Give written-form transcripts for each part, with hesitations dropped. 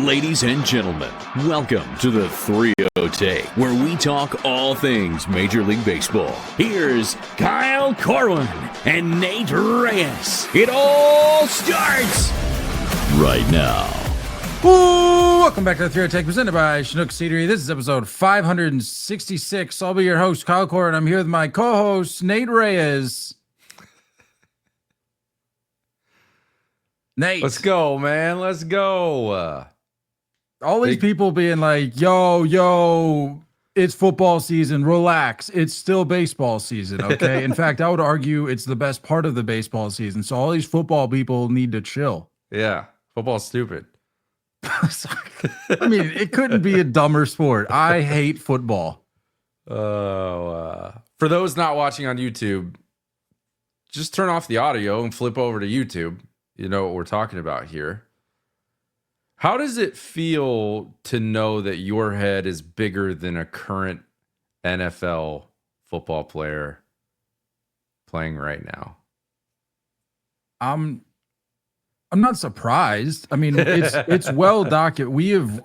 Ladies and gentlemen, welcome to the 3-0 Take, where we talk all things Major League Baseball. Here's Kyle Corwin and Nate Reyes. It all starts right now. Ooh, welcome back to the 3-0 Take, presented by Chinook Seedery. This is episode 566. I'll be your host, Kyle Corwin. I'm here with my co-host, Nate Reyes. Nate. Let's go, man. Let's go. All these people being like, yo, it's football season. Relax. It's still baseball season, okay? In fact, I would argue it's the best part of the baseball season. So all these football people need to chill. Yeah, football's stupid. I mean, it couldn't be a dumber sport. I hate football. For those not watching on YouTube, just turn off the audio and flip over to YouTube. You know what we're talking about here. How does it feel to know that your head is bigger than a current NFL football player playing right now? I'm not surprised. I mean, it's well documented.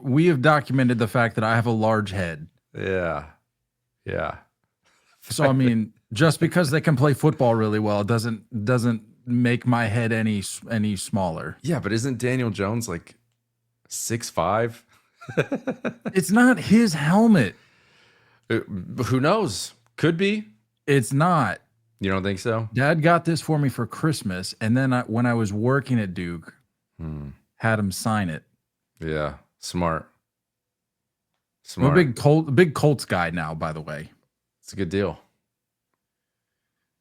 We have documented the fact that I have a large head. Yeah. So I mean, just because they can play football really well doesn't make my head any smaller. Yeah, but isn't Daniel Jones like 6'5"? It's not his helmet. Who knows? Could be. It's not. You don't think so? Dad got this for me for Christmas, and then when I was working at Duke, had him sign it. Yeah, smart. I'm a big Colts guy now, by the way. It's a good deal.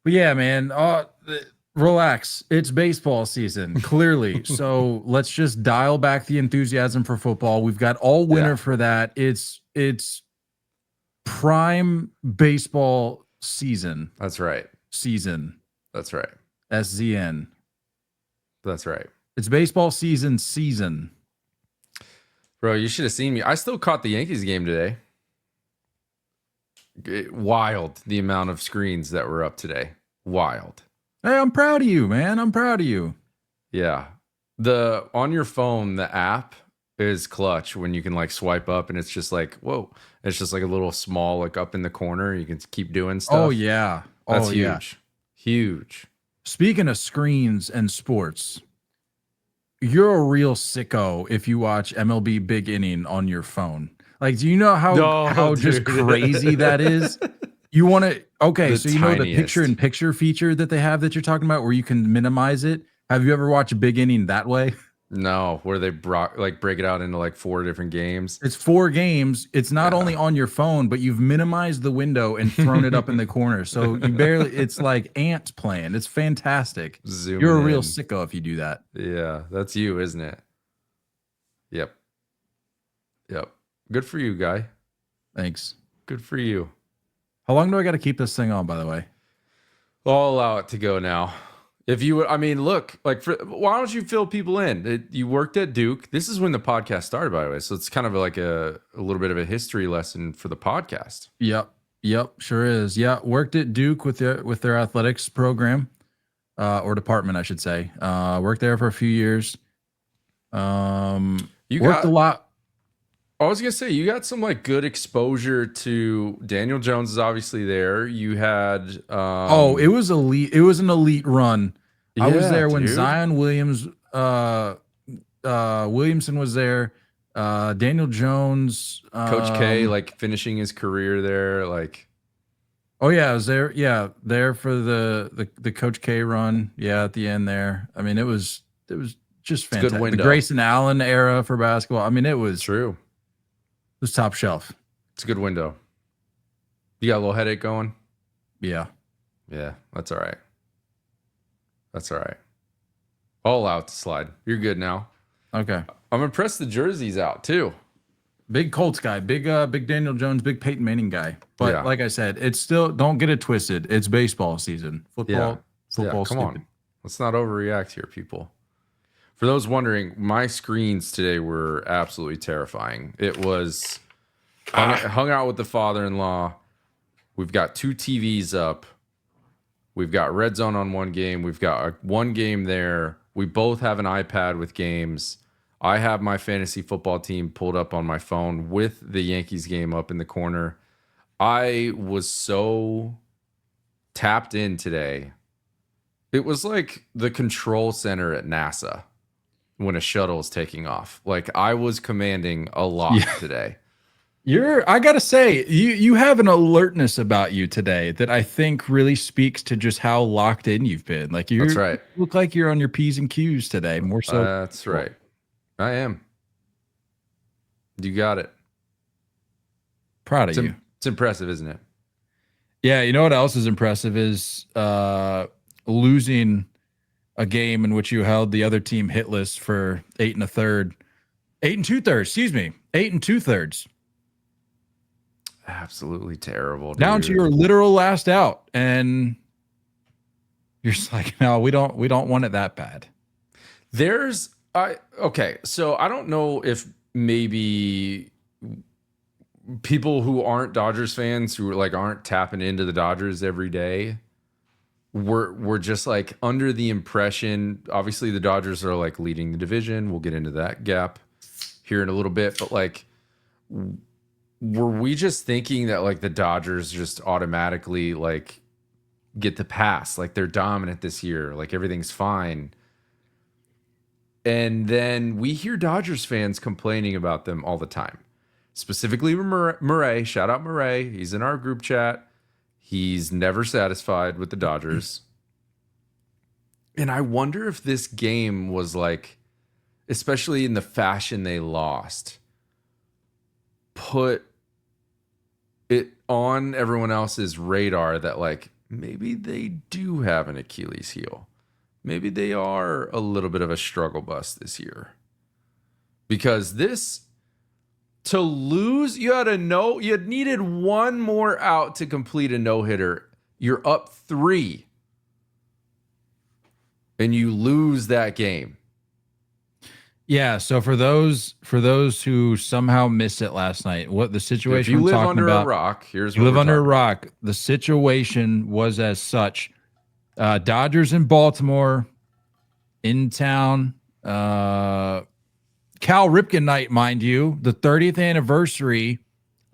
But yeah, man, relax. It's baseball season, clearly. So let's just dial back the enthusiasm for football. We've got all winter for that. It's prime baseball season. That's right. That's right. SZN. That's right. It's baseball season. Bro, you should have seen me. I still caught the Yankees game today. Wild, the amount of screens that were up today. Wild. Hey, I'm proud of you, man. I'm proud of you. Yeah. On your phone, the app is clutch when you can like swipe up and it's just like, whoa. It's just like a little small, like up in the corner. You can keep doing stuff. Oh, yeah. That's huge. Huge. Speaking of screens and sports, you're a real sicko if you watch MLB Big Inning on your phone. Like, do you know how just crazy that is? You want to, okay, so you know the picture-in-picture feature that they have that you're talking about where you can minimize it? Have you ever watched Big Inning that way? No, where they break it out into like 4 different games. It's 4 games. It's not only on your phone, but you've minimized the window and thrown it up in the corner. So it's like ants playing. It's fantastic. You're a real sicko if you do that. Yeah, that's you, isn't it? Yep. Good for you, guy. Thanks. Good for you. How long do I got to keep this thing on, by the way? I'll allow it to go now. If you, I mean, look, like, why don't you fill people in? You worked at Duke. This is when the podcast started, by the way. So it's kind of like a little bit of a history lesson for the podcast. Yep, sure is. Yeah, worked at Duke with their athletics program, or department, I should say. Worked there for a few years. Worked a lot. I was gonna say you got some like good exposure to Daniel Jones is obviously there. You had it was elite. It was an elite run. I was there when Zion Williamson was there. Daniel Jones, Coach K, like finishing his career there. Like, oh yeah, I was there. Yeah, there for the Coach K run. Yeah, at the end there. I mean, it was just fantastic. Good window. The Grayson Allen era for basketball. I mean, it was true. It was top shelf. It's a good window. You got a little headache going? Yeah. Yeah, that's all right. I'll allow it to slide. You're good now. Okay. I'm impressed the jersey's out too. Big Colts guy, big Daniel Jones, big Peyton Manning guy. But like I said, it's still, don't get it twisted. It's baseball season. Football. Come stupid. on. Let's not overreact here, people. For those wondering, my screens today were absolutely terrifying. It was hung out with the father-in-law. We've got 2 TVs up. We've got Red Zone on one game. We've got one game there. We both have an iPad with games. I have my fantasy football team pulled up on my phone with the Yankees game up in the corner. I was so tapped in today. It was like the control center at NASA when a shuttle is taking off. Like, I was commanding a lot today. I gotta say, you have an alertness about you today that I think really speaks to just how locked in you've been. Like, That's right. You look like you're on your P's and Q's today, more so. That's right. I am. You got it. Proud of you. It's impressive, isn't it? Yeah, you know what else is impressive is losing a game in which you held the other team hitless for 8 2/3. 8 2/3. Absolutely terrible. Dude. Down to your literal last out, and you're just like, no, we don't want it that bad. Okay, so I don't know if maybe people who aren't Dodgers fans, who like aren't tapping into the Dodgers every day, were just like under the impression. Obviously, the Dodgers are like leading the division. We'll get into that gap here in a little bit, but like, were we just thinking that like the Dodgers just automatically like get the pass, like they're dominant this year, like everything's fine? And then we hear Dodgers fans complaining about them all the time. Specifically Murray, shout out Murray. He's in our group chat. He's never satisfied with the Dodgers. And I wonder if this game was like, especially in the fashion they lost, put it on everyone else's radar that like maybe they do have an Achilles heel. Maybe they are a little bit of a struggle bus this year. Because to lose, you had needed one more out to complete a no-hitter. You're up 3. And you lose that game. Yeah, so for those who somehow missed it last night, what the situation if you we're live talking under about, a rock, here's you what live we're under a talking rock. The situation was as such. Dodgers in Baltimore, in town. Cal Ripken night, mind you, the 30th anniversary.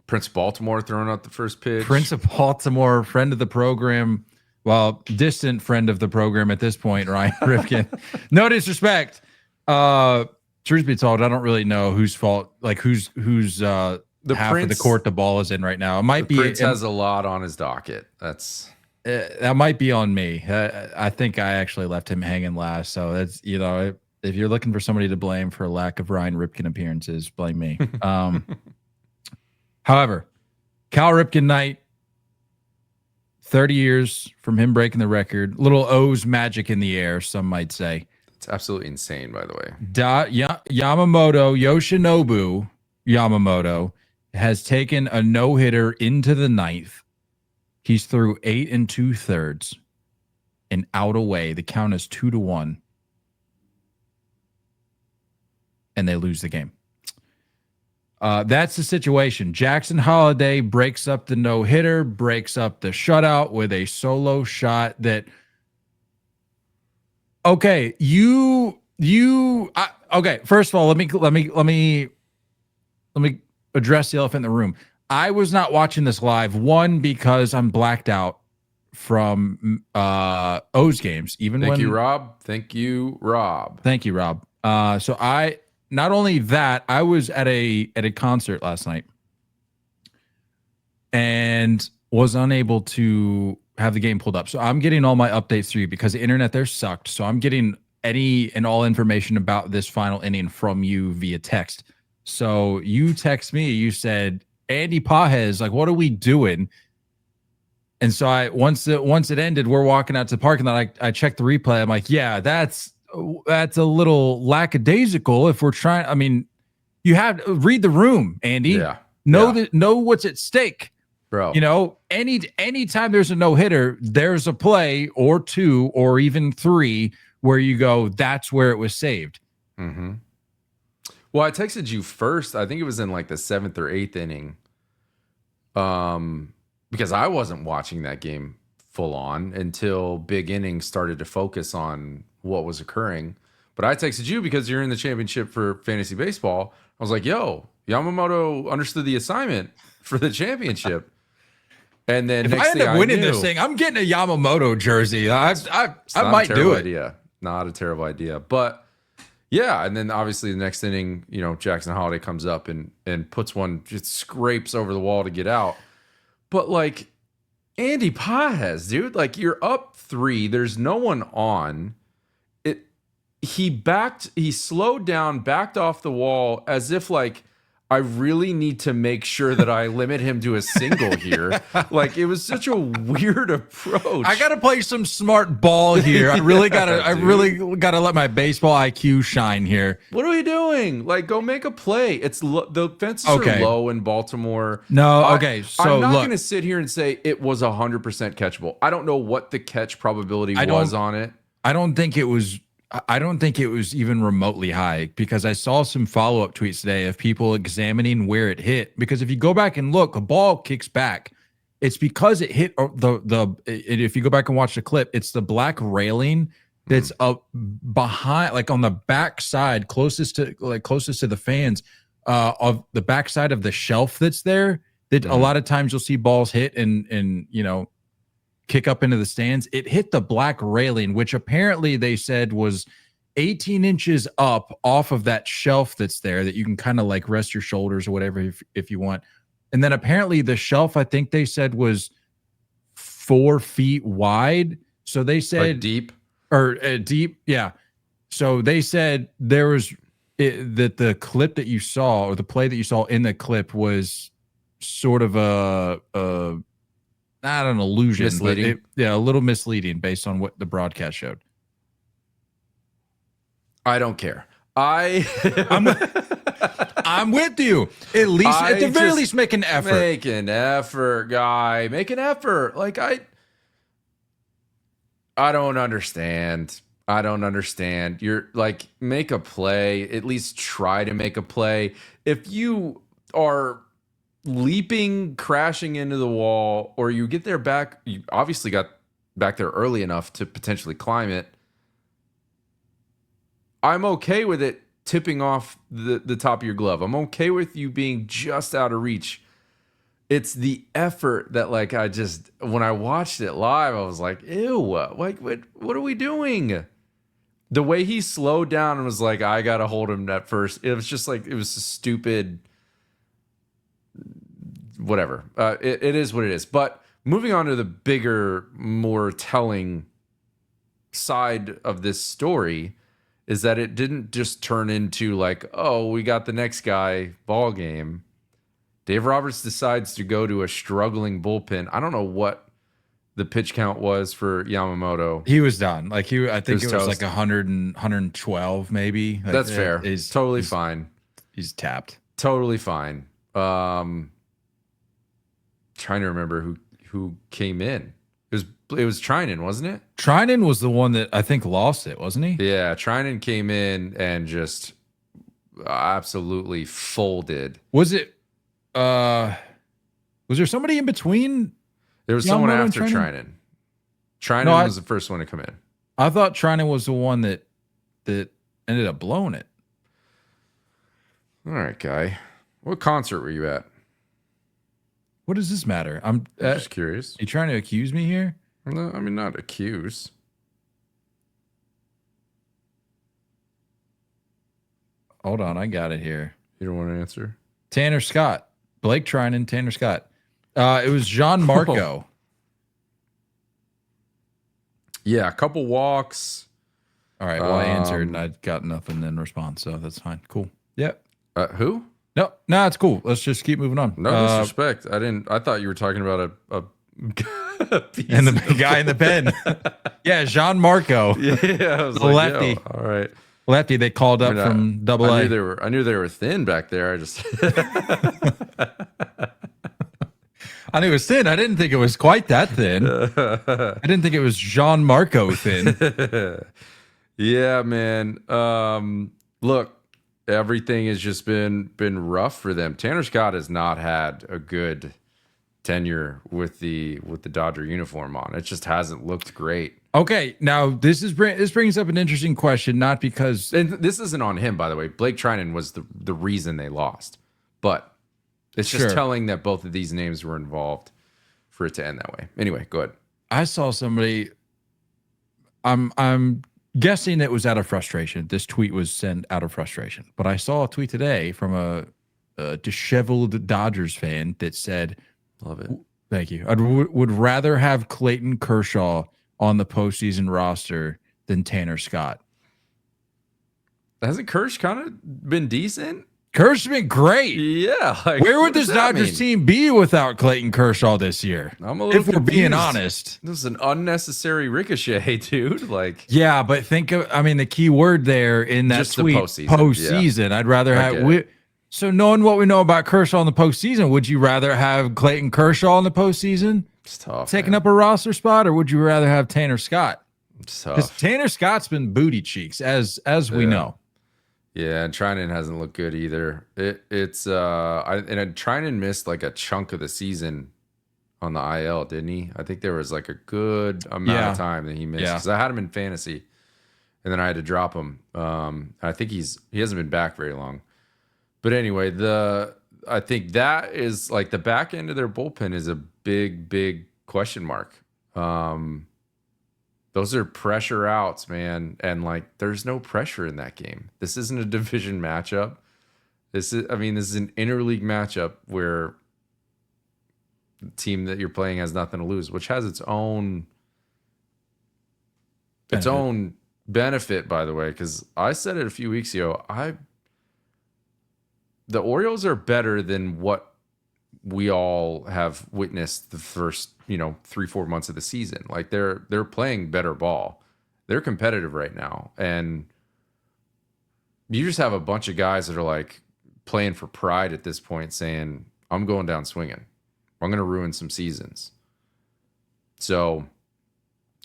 Prince of Baltimore throwing out the first pitch. Prince of Baltimore, friend of the program. Well, distant friend of the program at this point, Ryan Ripken. No disrespect. Truth be told, I don't really know whose fault, like who's the half Prince, of the court the ball is in right now. It might be Prince has a lot on his docket. That might be on me. I think I actually left him hanging last. So that's, if you're looking for somebody to blame for a lack of Ryan Ripken appearances, blame me. However, Cal Ripken night, 30 years from him breaking the record. Little O's magic in the air, some might say. It's absolutely insane, by the way. Yoshinobu Yamamoto has taken a no-hitter into the 9th. He's through 8 2/3 and out away. The count is 2-1. And they lose the game. That's the situation. Jackson Holiday breaks up the no-hitter, breaks up the shutout with a solo shot that. Okay, okay. First of all, let me address the elephant in the room. I was not watching this live. One, because I'm blacked out from O's games. Thank you, Rob. Thank you, Rob. So I not only that, I was at a concert last night and was unable to have the game pulled up. So I'm getting all my updates through you because the internet there sucked. So I'm getting any and all information about this final inning from you via text. So you text me, you said, Andy Pajes, like, what are we doing? And so once it ended, we're walking out to the parking lot. I checked the replay. I'm like, yeah, that's a little lackadaisical. If we're trying, I mean, you have to read the room, Andy. Yeah. Know what's at stake. Bro, anytime there's a no-hitter, there's a play or 2 or even 3 where you go, that's where it was saved. Mm-hmm. Well, I texted you first. I think it was in like the 7th or 8th inning. Because I wasn't watching that game full on until big innings started to focus on what was occurring. But I texted you because you're in the championship for fantasy baseball. I was like, yo, Yamamoto understood the assignment for the championship. And then If next I end thing up winning knew, this thing, I'm getting a Yamamoto jersey. I might do it. Idea. Not a terrible idea. But yeah, and then obviously the next inning, Jackson Holiday comes up and puts one, just scrapes over the wall to get out. But like Andy Paez, dude, like you're up 3, there's no one on. He slowed down, backed off the wall as if like, I really need to make sure that I limit him to a single here. Like it was such a weird approach. I gotta play some smart ball here. I really gotta let my baseball IQ shine here. What are we doing? Like, go make a play. The fences are low in Baltimore. No, okay. So I'm not going to sit here and say it was 100% catchable. I don't know what the catch probability was on it. I don't think it was even remotely high, because I saw some follow-up tweets today of people examining where it hit. Because if you go back and look, the ball kicks back. It's because it hit if you go back and watch the clip, it's the black railing that's up behind, like on the back side, closest to the fans, of the backside of the shelf that's there. That a lot of times you'll see balls hit and kick up into the stands. It hit the black railing, which apparently they said was 18 inches up off of that shelf that's there, that you can kind of like rest your shoulders or whatever if you want. And then apparently the shelf, I think they said, was 4 feet wide. So they said like deep. Deep, yeah. So they said that the clip that you saw, or the play that you saw in the clip, was sort of not an illusion, misleading. But a little misleading based on what the broadcast showed. I don't care. I'm with you. At the very least, make an effort. Make an effort, guy. Make an effort. Like I don't understand. You're like, make a play. At least try to make a play. If you are leaping, crashing into the wall, or you get there back, you obviously got back there early enough to potentially climb it. I'm okay with it tipping off the top of your glove. I'm okay with you being just out of reach. It's the effort that, like, when I watched it live, I was like, ew, like, what are we doing? The way he slowed down and was like, I got to hold him at first. It was just like, it was a stupid, whatever. It is what it is. But moving on to the bigger, more telling side of this story is that it didn't just turn into like, oh, we got the next guy ball game. Dave Roberts decides to go to a struggling bullpen. I don't know what the pitch count was for Yamamoto. He was done. Like I think it was like 100 and 112 maybe. Like, that's fair. Totally fine. He's tapped. Totally fine. Trying to remember who came in. It was Trinan, wasn't it? Trinan was the one that I think lost it, wasn't he? Yeah, Trinan came in and just absolutely folded. Was there somebody in between? There was someone after Trinan. Trinan was the first one to come in. I thought Trinan was the one that ended up blowing it. All right, guy. What concert were you at? What does this matter? I'm just curious. Are you trying to accuse me here? No, I mean, not accuse. Hold on, I got it here. You don't want to answer? Tanner Scott. Blake Trinan, Tanner Scott. It was John Marco. Yeah, a couple walks. All right, well, I answered and I got nothing in response, so that's fine. Cool. Yep. Who? No, it's cool. Let's just keep moving on. No disrespect. I thought you were talking about a and the guy in the pen. Yeah, Jean Marco. Yeah, I was the like, lefty. All right, lefty. They called up from Double A. I knew they were thin back there. I knew it was thin. I didn't think it was quite that thin. I didn't think it was Jean Marco thin. Yeah, man. Look. Everything has just been rough for them. Tanner Scott has not had a good tenure with the Dodger uniform on. It just hasn't looked great. Okay, now this brings up an interesting question, not because and this isn't on him, by the way. Blake Trinan was the reason they lost, but it's just telling that both of these names were involved for it to end that way. Anyway, go ahead. I saw somebody. I'm guessing it was out of frustration. This tweet was sent out of frustration, but I saw a tweet today from a disheveled Dodgers fan that said, "Love it, thank you. I would rather have Clayton Kershaw on the postseason roster than Tanner Scott." Hasn't Kersh kind of been decent? Kersh's been great. Yeah. Like, where would this Dodgers team be without Clayton Kershaw this year? I'm a little if we're confused. being honest. This is an unnecessary ricochet, dude. Like, yeah, but think of, I mean, the key word there in that tweet, postseason. Yeah. I'd rather have. So knowing what we know about Kershaw in the postseason, would you rather have Clayton Kershaw in the postseason? It's tough. Taking up a roster spot, or would you rather have Tanner Scott? It's tough. Because Tanner Scott's been booty cheeks, as we know. Yeah, and Trinan hasn't looked good either. Trinan missed like a chunk of the season on the IL, didn't he? I think there was like a good amount of time that he missed. Because I had him in fantasy, and then I had to drop him. I think he hasn't been back very long. But anyway, I think that is like the back end of their bullpen is a big question mark. Those are pressure outs, man. And like, there's no pressure in that game. This isn't a division matchup. This is an interleague matchup where the team that you're playing has nothing to lose, which has its own benefit, by the way. Because I said it a few weeks ago. The Orioles are better than what we all have witnessed the first, 3-4 months of the season. Like they're playing better ball. They're competitive right now. And you just have a bunch of guys that are like playing for pride at this point, saying, I'm going down swinging. I'm going to ruin some seasons. So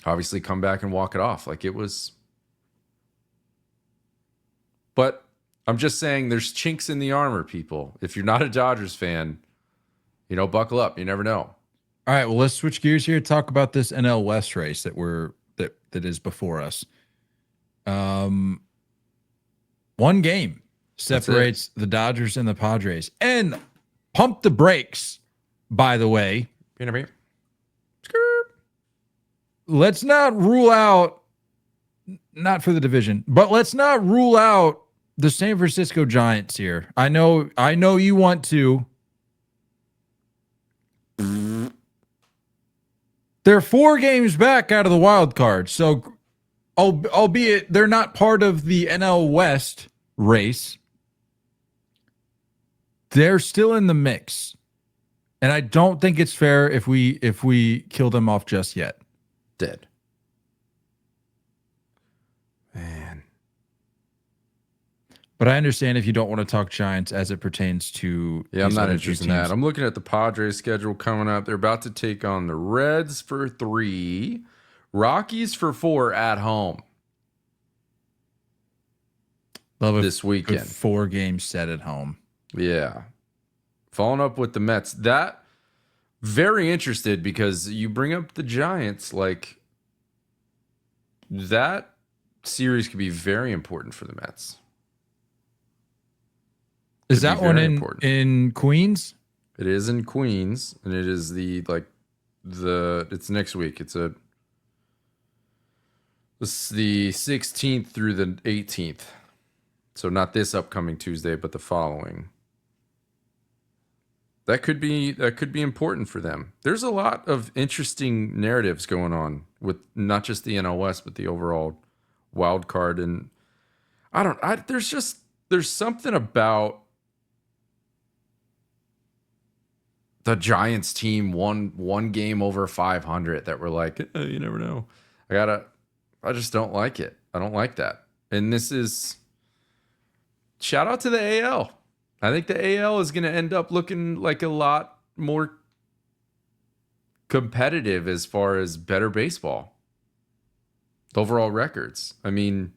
obviously come back and walk it off like it was. But I'm just saying there's chinks in the armor, people. If you're not a Dodgers fan, buckle up. You never know. All right, well, let's switch gears here. Talk about this NL West race that is before us. One game separates the Dodgers and the Padres. And pump the brakes, by the way. Let's not rule out, not for the division, but let's not rule out the San Francisco Giants here. I know you want to. They're 4 games back out of the wild card. So, albeit they're not part of the NL West race, they're still in the mix. And I don't think it's fair if we kill them off just yet. Dead. Man. But I understand if you don't want to talk Giants as it pertains to. Yeah, I'm not interested in that. I'm looking at the Padres schedule coming up. They're about to take on the Reds for 3, Rockies for 4 at home. Love this weekend. 4 games set at home. Yeah. Following up with the Mets. That very interested because you bring up the Giants. Like that series could be very important for the Mets. Is that one in Queens? It is in Queens, and it is it's next week. It's the 16th through the 18th. So not this upcoming Tuesday, but the following. That could be important for them. There's a lot of interesting narratives going on with not just the NL West, but the overall wild card. And there's something about the Giants team one game over 500 that we're like, you never know. I just don't like it. I don't like that. And this is shout out to the AL. I think the AL is going to end up looking like a lot more competitive as far as better baseball. Overall records. I mean,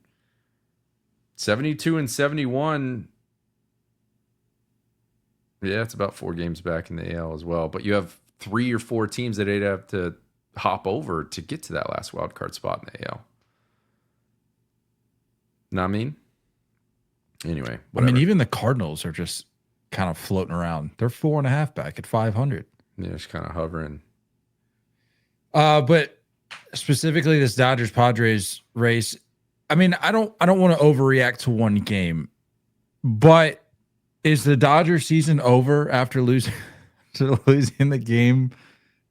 72 and 71. Yeah, it's about 4 games back in the AL as well. But you have 3 or 4 teams that they'd have to hop over to get to that last wild card spot in the AL. Know what I mean? Anyway, whatever. I mean, even the Cardinals are just kind of floating around. They're 4.5 back at 500. Yeah, just kind of hovering. But specifically this Dodgers Padres race, I mean, I don't want to overreact to one game, but is the Dodgers season over after losing the game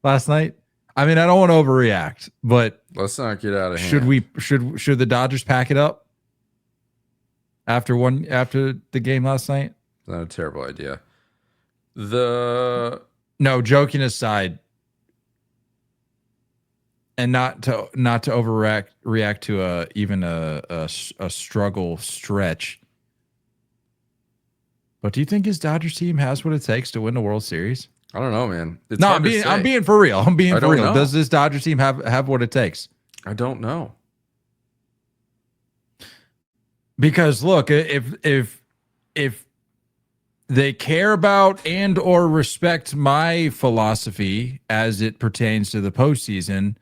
last night? I mean, I don't want to overreact, but let's not get out of hand. Should the Dodgers pack it up after the game last night? Not a terrible idea. No, joking aside, and not to overreact to even a struggle stretch. But do you think his Dodgers team has what it takes to win the World Series? I don't know, man. It's no, I'm being for real. I'm being for real. Know. Does this Dodgers team have what it takes? I don't know. Because look, if they care about and or respect my philosophy as it pertains to the postseason,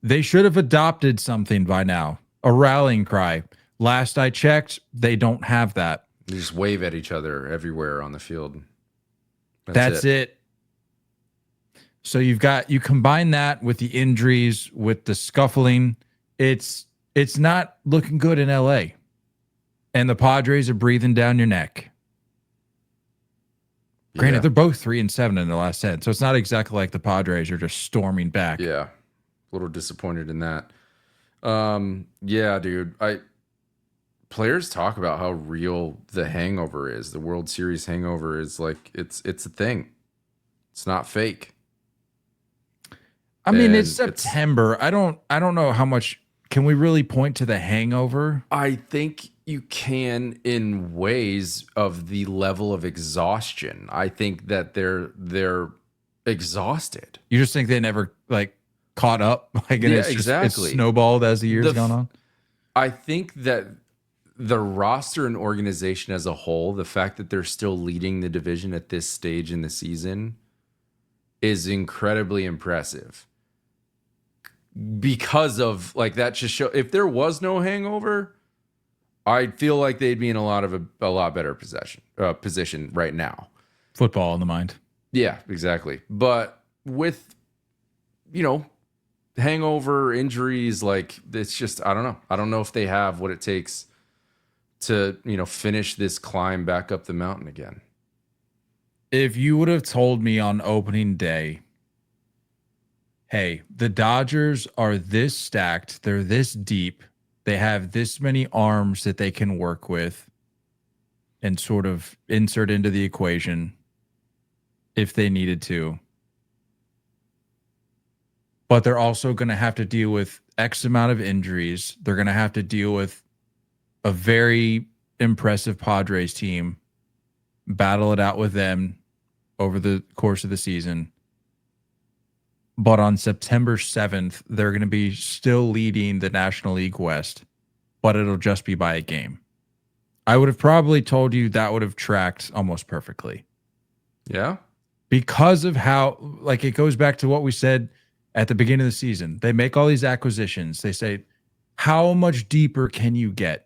they should have adopted something by now. A rallying cry. Last I checked, they don't have that. They just wave at each other everywhere on the field. That's it. So you combine that with the injuries, with the scuffling. It's not looking good in LA. And the Padres are breathing down your neck. Granted, they're both 3-7 in the last 10, so it's not exactly like the Padres are just storming back. Yeah, a little disappointed in that. Yeah, dude. Players talk about how real the hangover is. The World Series hangover is like it's a thing. It's not fake. I mean, it's September. I don't know how much can we really point to the hangover? I think you can in ways of the level of exhaustion. I think that they're exhausted. You just think they never caught up? It's snowballed as the years gone on? I think that the roster and organization as a whole, the fact that they're still leading the division at this stage in the season is incredibly impressive. Because of that just show if there was no hangover, I feel like they'd be in a lot better position right now. Football in the mind. Yeah, exactly. But with hangover injuries, it's just I don't know. I don't know if they have what it takes to finish this climb back up the mountain again. If you would have told me on opening day, hey, the Dodgers are this stacked, they're this deep, they have this many arms that they can work with and sort of insert into the equation if they needed to. But they're also going to have to deal with X amount of injuries. They're going to have to deal with a very impressive Padres team, battle it out with them over the course of the season. But on September 7th, they're going to be still leading the National League West, but it'll just be by a game. I would have probably told you that would have tracked almost perfectly. Yeah. Because of how, it goes back to what we said at the beginning of the season. They make all these acquisitions. They say, how much deeper can you get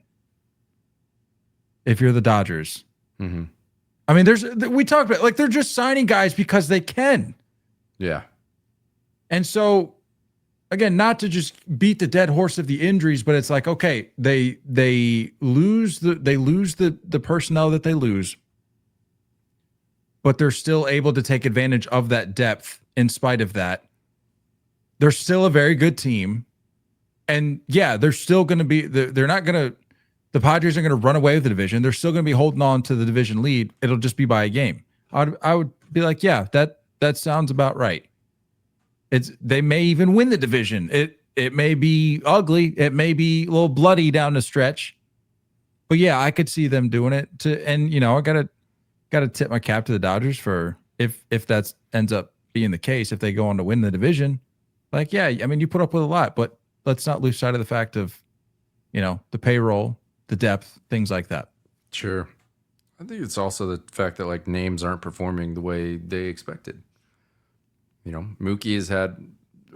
if you're the Dodgers? Mm-hmm. I mean, we talked about they're just signing guys because they can. Yeah. And so, again, not to just beat the dead horse of the injuries, but it's okay, they lose the personnel that they lose, but they're still able to take advantage of that depth in spite of that. They're still a very good team. And yeah, they're still going to be, they're not going to, the Padres are going to run away with the division. They're still going to be holding on to the division lead. It'll just be by a game. I would be yeah, that sounds about right. They may even win the division. It may be ugly. It may be a little bloody down the stretch. But yeah, I could see them doing it. I gotta tip my cap to the Dodgers for if that ends up being the case, if they go on to win the division. Yeah, I mean, you put up with a lot, but let's not lose sight of the fact of, the payroll, the depth, things like that. Sure. I think it's also the fact that names aren't performing the way they expected. Mookie has had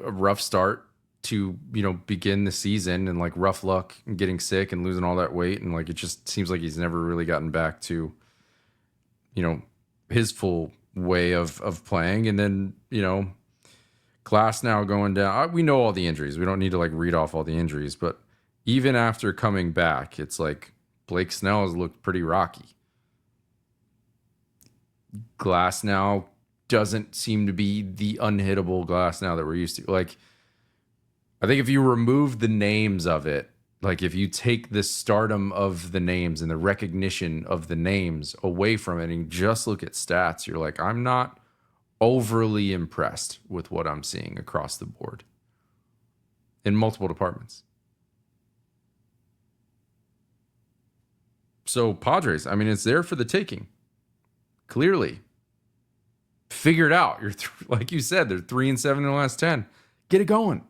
a rough start to, begin the season, and like rough luck and getting sick and losing all that weight. And like, it just seems like he's never really gotten back to, his full way of playing. And then, Glass now going down. We know all the injuries. We don't need to like read off all the injuries, but even after coming back, it's like Blake Snell has looked pretty rocky. Glass now doesn't seem to be the unhittable Glass now that we're used to. Like, I think if you remove the names of it, like if you take the stardom of the names and the recognition of the names away from it and just look at stats, you're like, I'm not overly impressed with what I'm seeing across the board in multiple departments. So Padres, I mean, it's there for the taking. Clearly. Figure it out. You're like you said, they're 3-7 in the last 10. Get it going.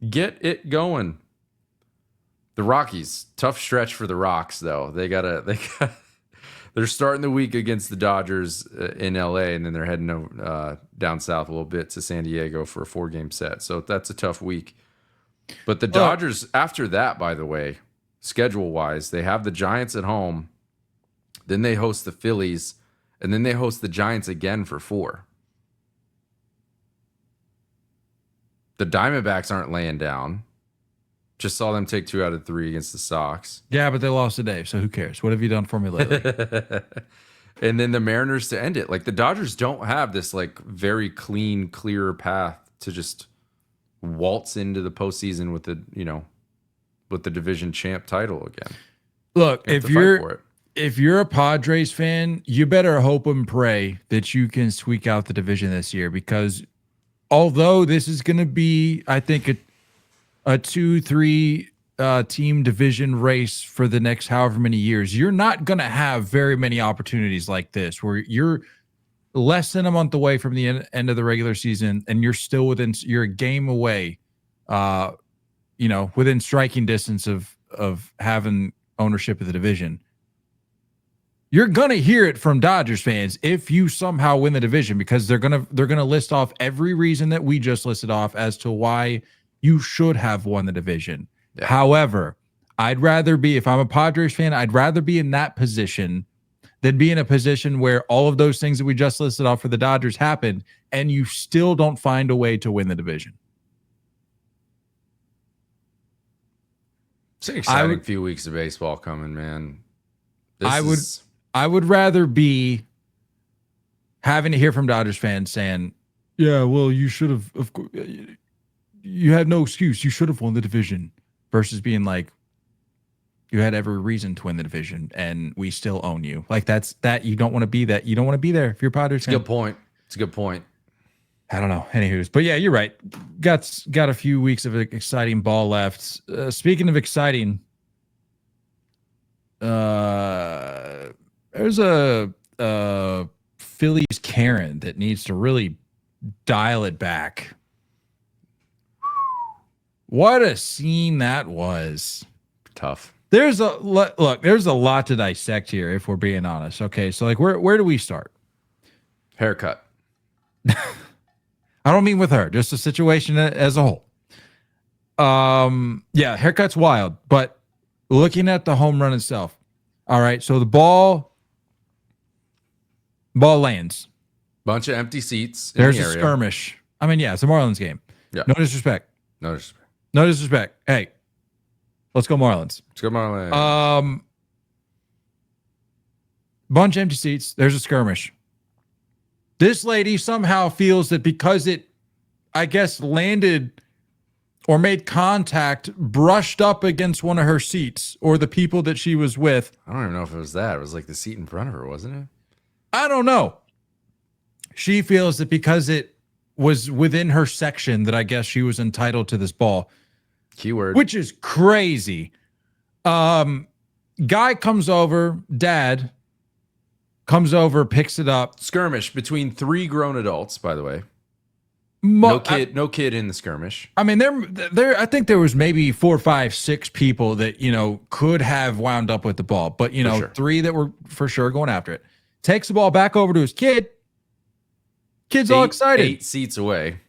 Get it going. The Rockies, tough stretch for the Rocks though. They're starting the week against the Dodgers in LA, and then they're heading down south a little bit to San Diego for a 4-game set. So that's a tough week. But the Dodgers, after that, by the way, schedule-wise, they have the Giants at home, then they host the Phillies, and then they host the Giants again for 4. The Diamondbacks aren't laying down. Just saw them take 2 out of 3 against the Sox. Yeah, but they lost today, so who cares? What have you done for me lately? And then the Mariners to end it. Like, the Dodgers don't have this like very clean, clear path to just waltz into the postseason with the division champ title again. Look, if you're a Padres fan, you better hope and pray that you can squeak out the division this year, because although this is going to be, I think, a 2-3 team division race for the next however many years, you're not going to have very many opportunities like this where you're less than a month away from the end of the regular season and you're a game away, within striking distance of having ownership of the division. You're going to hear it from Dodgers fans if you somehow win the division, because they're going to list off every reason that we just listed off as to why you should have won the division. Yeah. However, if I'm a Padres fan, I'd rather be in that position than be in a position where all of those things that we just listed off for the Dodgers happened and you still don't find a way to win the division. It's an exciting few weeks of baseball coming, man. I would rather be having to hear from Dodgers fans saying, yeah, well, you should have, of course, you had no excuse. You should have won the division, versus being like, you had every reason to win the division and we still own you. Like that you don't want to be that. You don't want to be there if you're Padres fan. Good point. It's a good point. I don't know. Anywho's, but yeah, you're right. Got a few weeks of exciting ball left. Speaking of exciting, there's a Phillies Karen that needs to really dial it back. What a scene that was. Tough. There's a lot to dissect here, if we're being honest. Okay, so like where do we start? Haircut. I don't mean with her, just the situation as a whole. Yeah, haircut's wild, but looking at the home run itself. All right, so the ball lands. Bunch of empty seats. There's a skirmish. I mean, yeah, it's a Marlins game. Yeah. No disrespect. Hey, let's go Marlins. Bunch of empty seats. There's a skirmish. This lady somehow feels that because it, I guess, landed or made contact, brushed up against one of her seats or the people that she was with. I don't even know if it was that. It was like the seat in front of her, wasn't it? I don't know. She feels that because it was within her section that I guess she was entitled to this ball. Keyword. Which is crazy. Guy comes over, dad comes over, picks it up. Skirmish between 3 grown adults, by the way. No kid in the skirmish. I mean, there. I think there was maybe 4, 5, 6 people that could have wound up with the ball, but sure. 3 that were for sure going after it. Takes the ball back over to his kid. Kid's all excited. 8 seats away.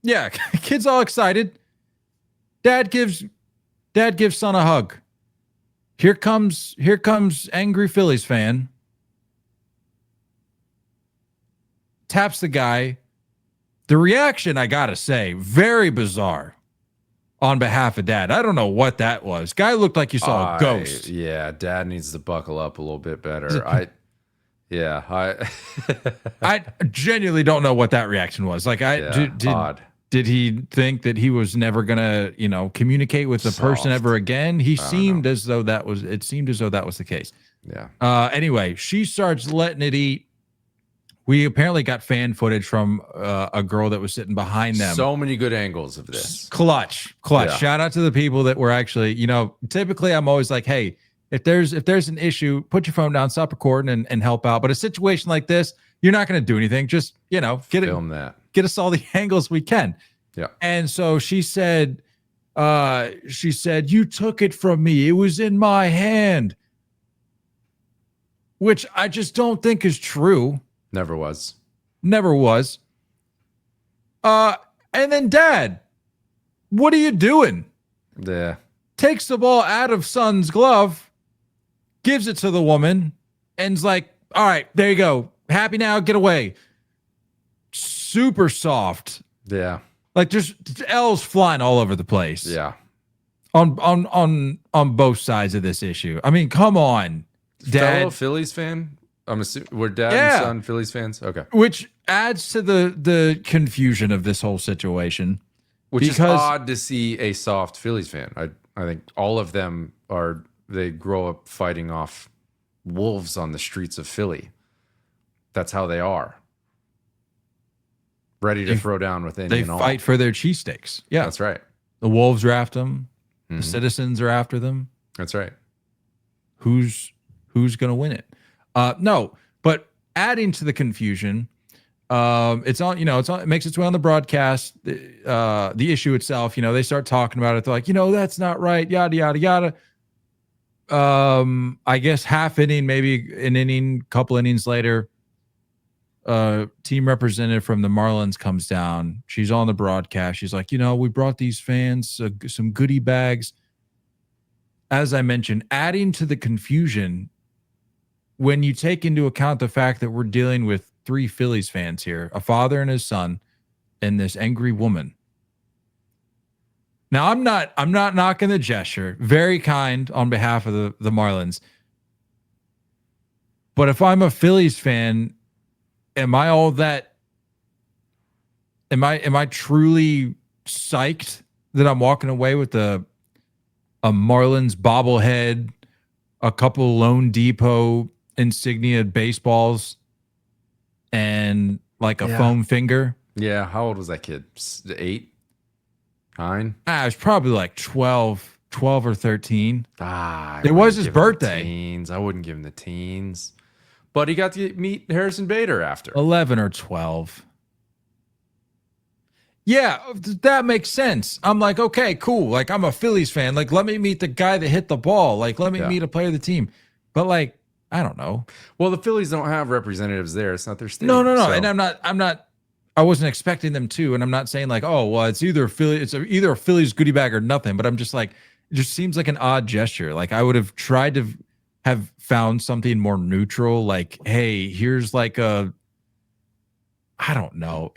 Yeah, kid's all excited. Dad gives son a hug. Here comes angry Phillies fan. Taps the guy. The reaction, I gotta say, very bizarre on behalf of Dad. I don't know what that was. Guy looked like you saw a ghost. Yeah, Dad needs to buckle up a little bit better. I genuinely don't know what that reaction was. Like, did he think that he was never gonna, communicate with the person ever again? It seemed as though that was the case. Yeah. Anyway, she starts letting it eat. We apparently got fan footage from a girl that was sitting behind them. So many good angles of this. Clutch. Yeah. Shout out to the people that were actually, typically I'm always like, hey, if there's an issue, put your phone down, stop recording and help out. But a situation like this, you're not going to do anything. Just, get us all the angles we can. Yeah. And so she said, you took it from me. It was in my hand, which I just don't think is true. Never was. And then Dad, what are you doing? Yeah. Takes the ball out of son's glove, gives it to the woman, and's like, all right, there you go. Happy now, get away. Super soft. Yeah. Like just L's flying all over the place. Yeah. On both sides of this issue. I mean, come on, Dad. Fellow Phillies fan? I'm assuming we're dad and son Phillies fans. Okay. Which adds to the confusion of this whole situation. Which is odd to see a soft Phillies fan. I think all of them they grow up fighting off wolves on the streets of Philly. That's how they are. Ready to throw down with any and all. They fight for their cheesesteaks. Yeah. That's right. The wolves are after them. Mm-hmm. The citizens are after them. That's right. Who's going to win it? No, but adding to the confusion, it makes its way on the broadcast. The issue itself, they start talking about it. They're like, that's not right. Yada, yada, yada. I guess half inning, maybe an inning, couple innings later, team representative from the Marlins comes down. She's on the broadcast. She's like, we brought these fans some goodie bags. As I mentioned, adding to the confusion, when you take into account the fact that we're dealing with 3 Phillies fans here, a father and his son, and this angry woman. Now, I'm not knocking the gesture. Very kind on behalf of the Marlins. But if I'm a Phillies fan, am I all that? Am I truly psyched that I'm walking away with a Marlins bobblehead, a couple Lone Depot insignia baseballs, and like a foam finger? Yeah. How old was that kid? 8? 9? It was probably like 12 or 13. It was his birthday. Teens. I wouldn't give him the teens. But he got to meet Harrison Bader after. 11 or 12. Yeah, that makes sense. I'm like, okay, cool. Like, I'm a Phillies fan. Like, let me meet the guy that hit the ball. Like, let me meet a player of the team. But like, I don't know. Well, the Phillies don't have representatives there. It's not their state. No. So. And I wasn't expecting them to. And I'm not saying like, oh, well, it's either a Phillies goodie bag or nothing. But I'm just like, it just seems like an odd gesture. Like, I would have tried to have found something more neutral. Like, hey, here's like I don't know.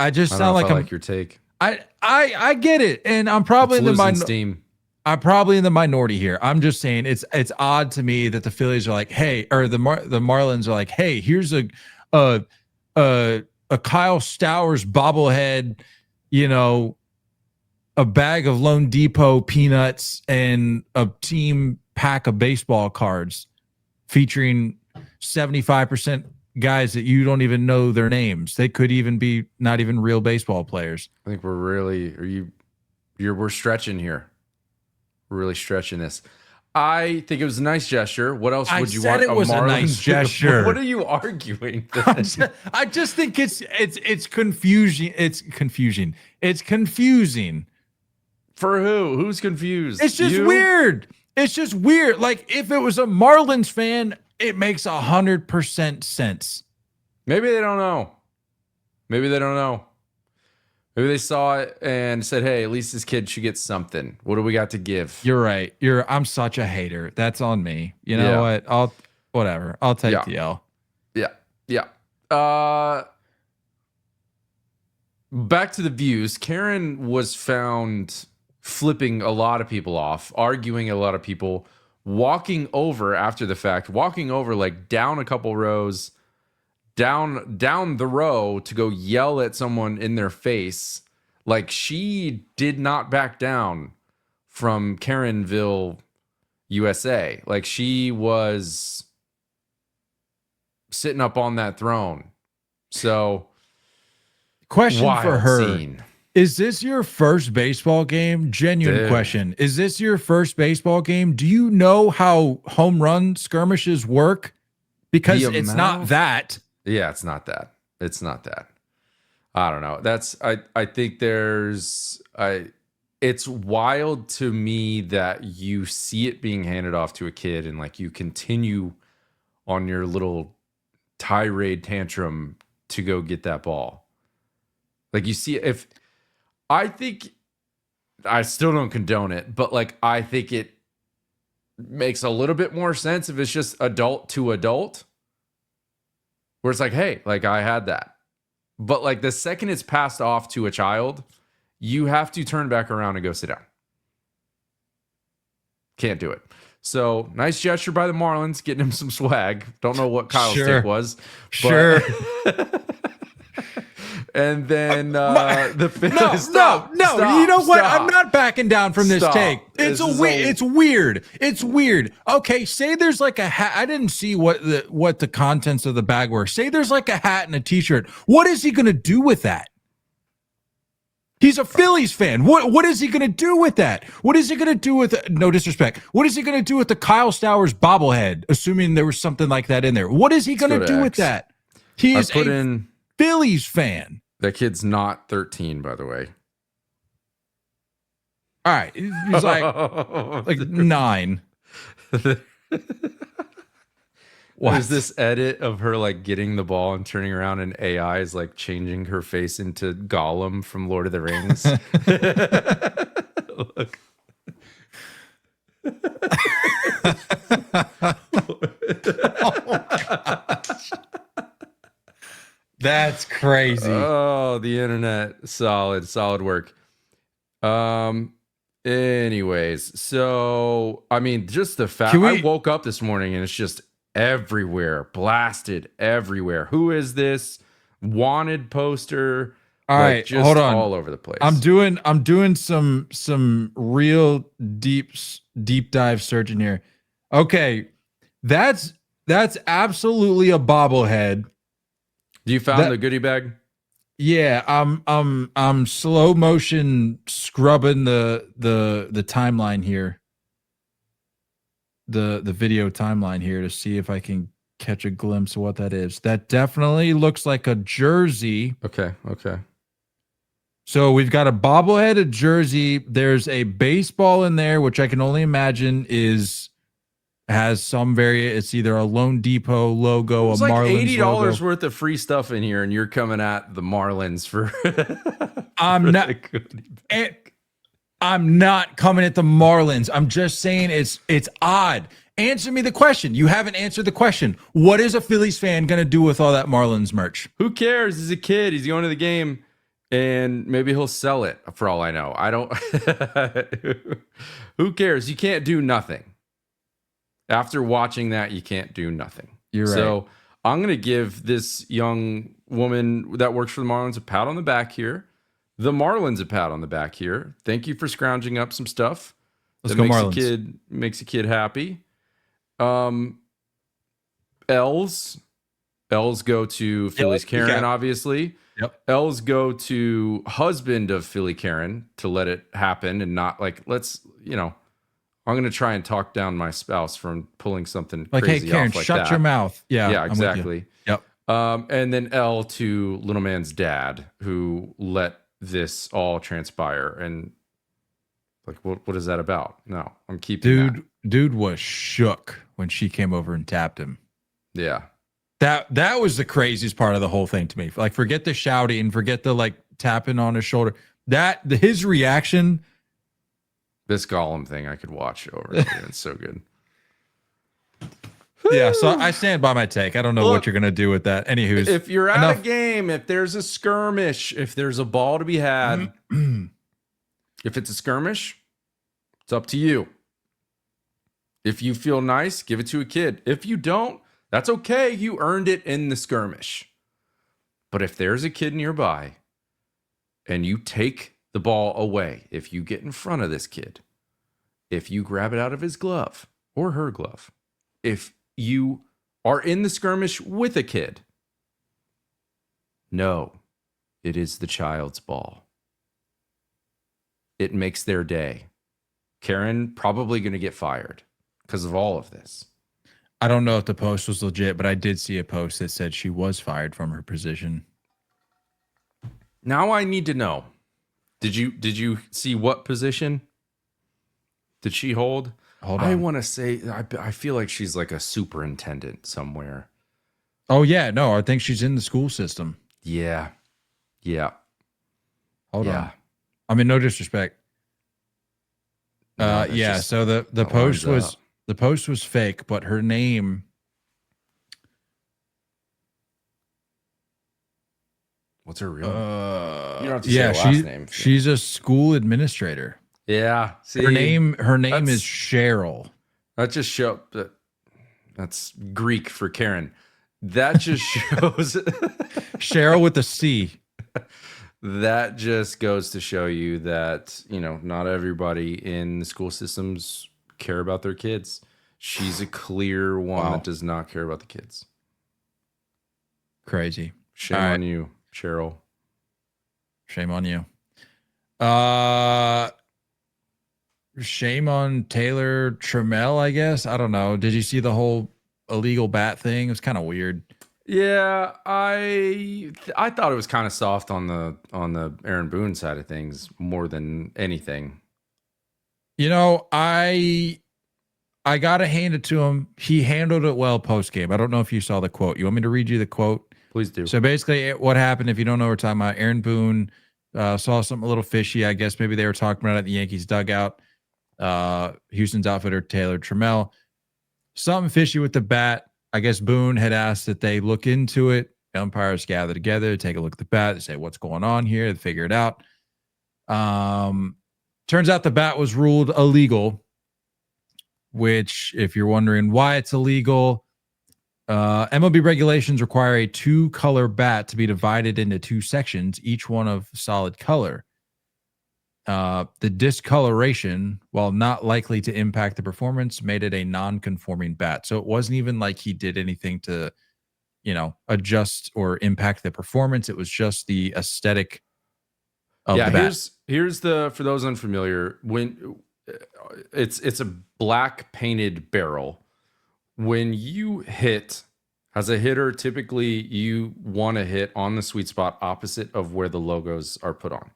I just sound like I like your take. I get it. And I'm probably steam. I'm probably in the minority here. I'm just saying it's odd to me that the Phillies are like, hey, or the Marlins are like, hey, here's a Kyle Stowers bobblehead, a bag of Lone Depot peanuts and a team pack of baseball cards featuring 75% guys that you don't even know their names. They could even be not even real baseball players. I think we're stretching here. We're really stretching this. I think it was a nice gesture. What else would you want? It was a nice gesture. What are you arguing? I just think it's confusing. It's confusing. It's confusing. For who? Who's confused? It's just weird. It's just weird. Like, if it was a Marlins fan, it makes 100% sense. Maybe they don't know. Maybe Maybe they saw it and said, hey, at least this kid should get something. What do we got to give? You're right. I'm such a hater. That's on me. You know what? I'll take the L. Yeah. Back to the views. Karen was found flipping a lot of people off, arguing a lot of people, walking over after the fact, walking over like down a couple rows, down the row to go yell at someone in their face. Like, she did not back down from Karenville, USA. Like, she was sitting up on that throne. So, question for her. Scene. Is this your first baseball game? Genuine question. Is this your first baseball game? Do you know how home run skirmishes work? Because it's not that. Yeah, it's not that. It's not that. I don't know. I think it's wild to me that you see it being handed off to a kid and like you continue on your little tirade tantrum to go get that ball. Like, you see, I think, I still don't condone it, but like, I think it makes a little bit more sense if it's just adult to adult, where it's like, hey, like, I had that. But like, the second it's passed off to a child, you have to turn back around and go sit down. Can't do it. So, nice gesture by the Marlins, getting him some swag. Don't know what Kyle's take was. But And then the Phillies. No. You know what? I'm not backing down from this take. It's weird. It's weird. Okay, say there's like a hat. I didn't see what the contents of the bag were. Say there's like a hat and a t-shirt. What is he going to do with that? He's a Phillies fan. What is he going to do with that? What is he going to do with, no disrespect, what is he going to do with the Kyle Stowers bobblehead, assuming there was something like that in there? What is he going to do with that? He is a Phillies fan. That kid's not 13, by the way. All right. He's like 9. What is this edit of her like getting the ball and turning around and AI is like changing her face into Gollum from Lord of the Rings? Look. Oh, gosh. That's crazy. Oh, the internet. Solid work. Anyways, so I mean, just the fact I woke up this morning and it's just everywhere, blasted everywhere. Who is this? Wanted poster. All right, just hold on. All over the place. I'm doing some real deep dive searching here. Okay, that's absolutely a bobblehead. You found the goodie bag? Yeah, I'm slow motion scrubbing the timeline here. The video timeline here to see if I can catch a glimpse of what that is. That definitely looks like a jersey. Okay. So we've got a bobblehead, a jersey. There's a baseball in there, which I can only imagine has some It's either a Lone Depot logo, It's a like Marlins $80 logo. worth of free stuff in here, and you're coming at the Marlins for. I'm not coming at the Marlins. I'm just saying it's odd. Answer me the question. You haven't answered the question. What is a Phillies fan going to do with all that Marlins merch? Who cares? He's a kid. He's going to the game, and maybe he'll sell it for all I know. I don't. Who cares? You can't do nothing. After watching that, you can't do nothing. You're right. So I'm going to give this young woman that works for the Marlins a pat on the back here. The Marlins a pat on the back here. Thank you for scrounging up some stuff. Let's go Marlins. Makes a kid happy. L's go to Phillies Karen, obviously. Yep. L's go to husband of Philly Karen to let it happen and not like, I'm going to try and talk down my spouse from pulling something like, crazy hey, Karen, off like shut that. your mouth. Yeah, exactly. Yep. And then L to little man's dad who let this all transpire. And like, what is that about? No, I'm keeping Dude was shook when she came over and tapped him. Yeah. That was the craziest part of the whole thing to me. Like, forget the shouting, forget the like tapping on his shoulder. His reaction. This Gollum thing I could watch over and over. It's so good. Yeah, so I stand by my take. I don't know what you're going to do with that. Anywho, if you're at a game, if there's a skirmish, if there's a ball to be had, if it's a skirmish, it's up to you. If you feel nice, give it to a kid. If you don't, that's okay. You earned it in the skirmish. But if there's a kid nearby and you take the ball away, if you get in front of this kid, if you grab it out of his glove or her glove, if you are in the skirmish with a kid, no, it is the child's ball. It makes their day. Karen probably going to get fired because of all of this. I don't know if the post was legit, but I did see a post that said she was fired from her position. Now I need to know. Did you see what position did she hold? Hold on. I want to say I feel like she's like a superintendent somewhere. Oh yeah, no, I think she's in the school system. Yeah. Hold on. I mean, no disrespect. No, yeah. So the post was fake, but her name. What's her real name? You don't have to say her last name. She's a school administrator. Yeah. See, her name is Cheryl. That just shows that's Greek for Karen. That just shows Cheryl with a C. That just goes to show you that, not everybody in the school systems care about their kids. She's a clear one that does not care about the kids. Crazy. Shame on you, Cheryl. Shame on you. Shame on Taylor Trammell, I guess. I don't know. Did you see the whole illegal bat thing? It was kind of weird. Yeah, I thought it was kind of soft on the Aaron Boone side of things more than anything. I gotta hand it to him. He handled it well post game. I don't know if you saw the quote. You want me to read you the quote? Please do. So basically, what happened? If you don't know what we're talking about, Aaron Boone saw something a little fishy. I guess maybe they were talking about it at the Yankees dugout. Houston's outfitter Taylor Trammell, something fishy with the bat. I guess Boone had asked that they look into it. Umpires gather together, take a look at the bat, they say, what's going on here? They figure it out. Turns out the bat was ruled illegal, which, if you're wondering why it's illegal, MLB regulations require a 2-color bat to be divided into 2 sections, each one of solid color. The discoloration, while not likely to impact the performance, made it a non-conforming bat. So it wasn't even like he did anything to, adjust or impact the performance. It was just the aesthetic of the bat. Here's the, for those unfamiliar, when it's a black painted barrel. When you hit, as a hitter, typically you want to hit on the sweet spot opposite of where the logos are put on.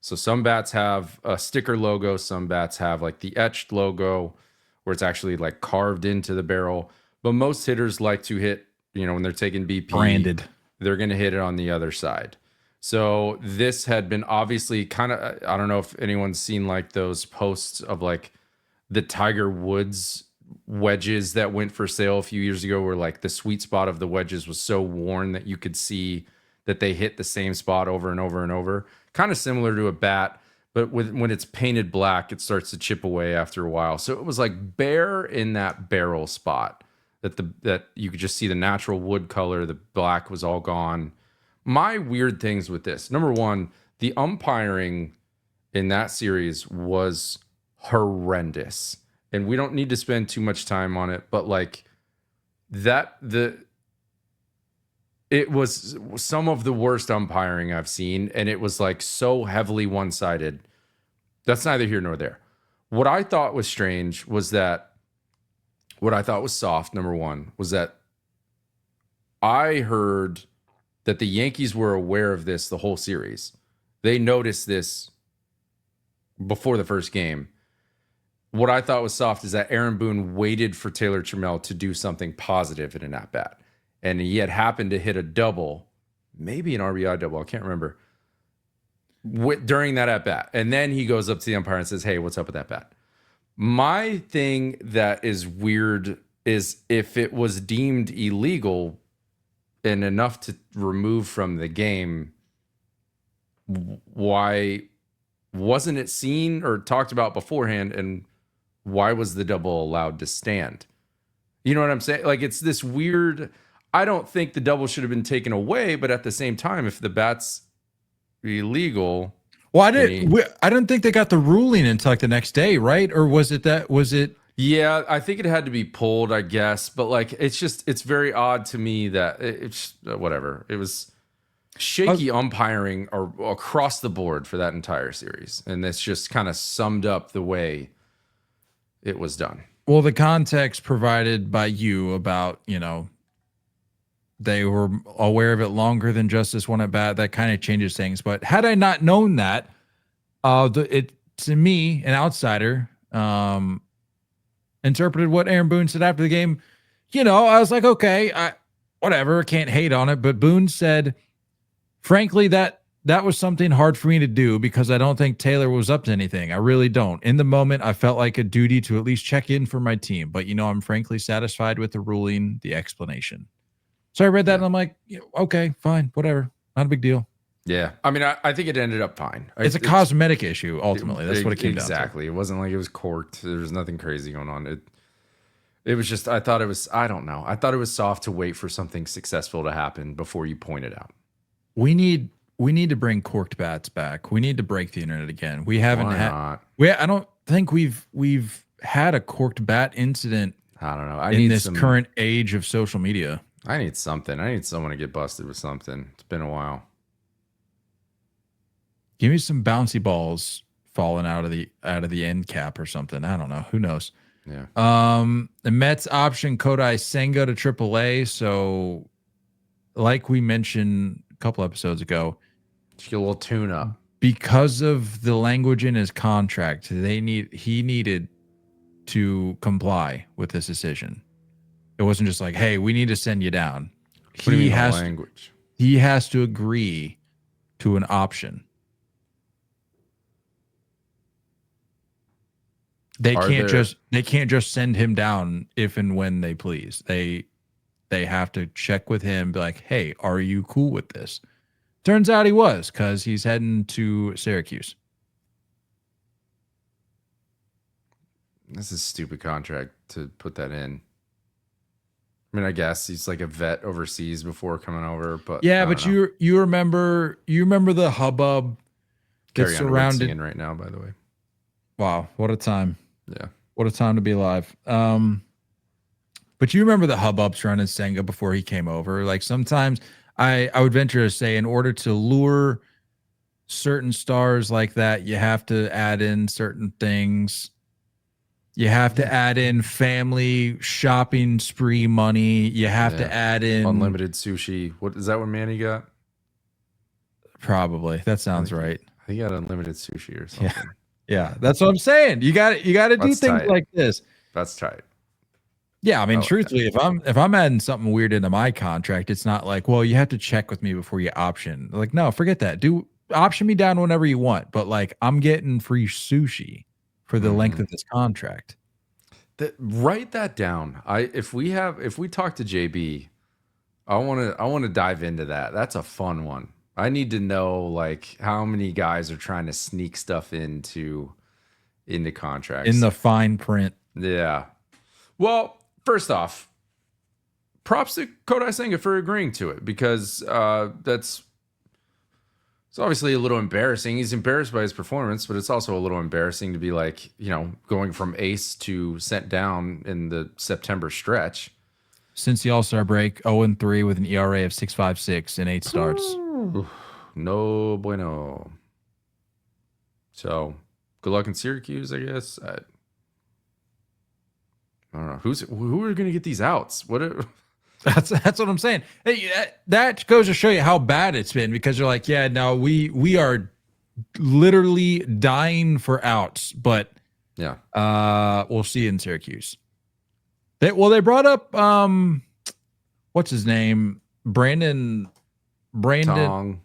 So some bats have a sticker logo. Some bats have like the etched logo where it's actually like carved into the barrel. But most hitters like to hit, when they're taking BP, branded, they're going to hit it on the other side. So this had been obviously kind of, I don't know if anyone's seen like those posts of like the Tiger Woods wedges that went for sale a few years ago, where like the sweet spot of the wedges was so worn that you could see that they hit the same spot over and over and over. Kind of similar to a bat, but when it's painted black, it starts to chip away after a while. So it was like bare in that barrel spot that you could just see the natural wood color. The black was all gone. My weird things with this: number one, the umpiring in that series was horrendous, and we don't need to spend too much time on it. But like it was some of the worst umpiring I've seen, and it was like so heavily one-sided. That's neither here nor there. What I thought was strange was that, what I thought was soft, number one, was that I heard that the Yankees were aware of this the whole series. They noticed this before the first game. What I thought was soft is that Aaron Boone waited for Taylor Trammell to do something positive in an at-bat. And he had happened to hit a double, maybe an RBI double, I can't remember. during that at bat. And then he goes up to the umpire and says, "Hey, what's up with that bat?" My thing that is weird is if it was deemed illegal and enough to remove from the game, why wasn't it seen or talked about beforehand? And why was the double allowed to stand? You know what I'm saying? Like, it's this weird. I don't think the double should have been taken away, but at the same time, if the bat's illegal. Well, I didn't think they got the ruling until like the next day, right? Or was it? Yeah, I think it had to be pulled, I guess. But like, it's very odd to me that it's whatever. It was shaky umpiring across the board for that entire series. And that's just kind of summed up the way it was done. Well, the context provided by you about, they were aware of it longer than just this one at bat, that kind of changes things. But had I not known that, to me, an outsider, interpreted what Aaron Boone said after the game. I was like, okay, whatever, can't hate on it. But Boone said, frankly, that was something hard for me to do because I don't think Taylor was up to anything. I really don't. In the moment, I felt like a duty to at least check in for my team. But, I'm frankly satisfied with the ruling, the explanation. So I read that and I'm like, okay, fine, whatever. Not a big deal. Yeah. I mean, I think it ended up fine. It's a cosmetic issue, ultimately. That's what it came down to. Exactly. It wasn't like it was corked. There was nothing crazy going on. It was just, I thought it was, I don't know. I thought it was soft to wait for something successful to happen before you point it out. We need to bring corked bats back. We need to break the internet again. We haven't had. I don't think we've had a corked bat incident. I don't know. In this current age of social media. I need something. I need someone to get busted with something. It's been a while. Give me some bouncy balls falling out of the end cap or something. I don't know. Who knows? Yeah. The Mets option Kodai Senga to AAA. So, like we mentioned a couple episodes ago, just get a little tune up because of the language in his contract. He needed to comply with this decision. It wasn't just like, hey, we need to send you down. He has to agree to an option. They can't just send him down if and when they please. They have to check with him, be like, hey, are you cool with this? Turns out he was, because he's heading to Syracuse. This is a stupid contract to put that in. I mean, I guess he's like a vet overseas before coming over, but yeah, but you remember the hubbub that surrounded singing right now, by the way. Wow, what a time. Yeah. What a time to be alive. But you remember the hubbub surrounding Senga before he came over. Like, sometimes I would venture to say, in order to lure certain stars like that, you have to add in certain things. You have to add in family shopping spree money. You have to add in unlimited sushi. What is that? What Manny got? Probably. That sounds right. I think he got unlimited sushi or something. Yeah, that's what I'm saying. You got to do things tight. Like this. That's tight. Yeah, I mean, truthfully, if I'm adding something weird into my contract, it's not like, well, you have to check with me before you option. Like, no, forget that. Do option me down whenever you want, but like, I'm getting free sushi for the length of this contract. Write that down. If we talk to JB, I want to dive into that. That's a fun one. I need to know like how many guys are trying to sneak stuff into contracts in the fine print. Yeah. Well, first off, props to Kodai Senga for agreeing to it, because it's obviously a little embarrassing. He's embarrassed by his performance, but it's also a little embarrassing to be like, going from ace to sent down in the September stretch. Since the All-Star break, 0-3 with an ERA of 6.56 in 8 starts. Ooh, no bueno. So, good luck in Syracuse, I guess. I don't know who are going to get these outs. That's what I'm saying. Hey, that goes to show you how bad it's been, because you're like, yeah, no, we are literally dying for outs, but we'll see in Syracuse. They brought up what's his name? Brandon. Tong.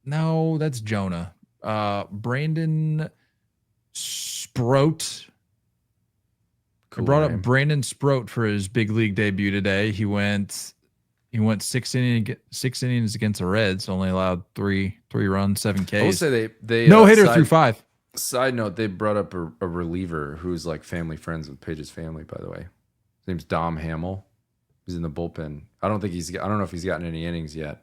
No, that's Jonah. Brandon Sproat. Cool I brought name. up Brandon Sproat for his big league debut today. He went 6 innings against the Reds, only allowed three runs, 7 Ks. I will say they no hitter through 5. Side note, they brought up a reliever who's like family friends with Page's family, by the way. His name's Dom Hamill. He's in the bullpen. I don't know if he's gotten any innings yet.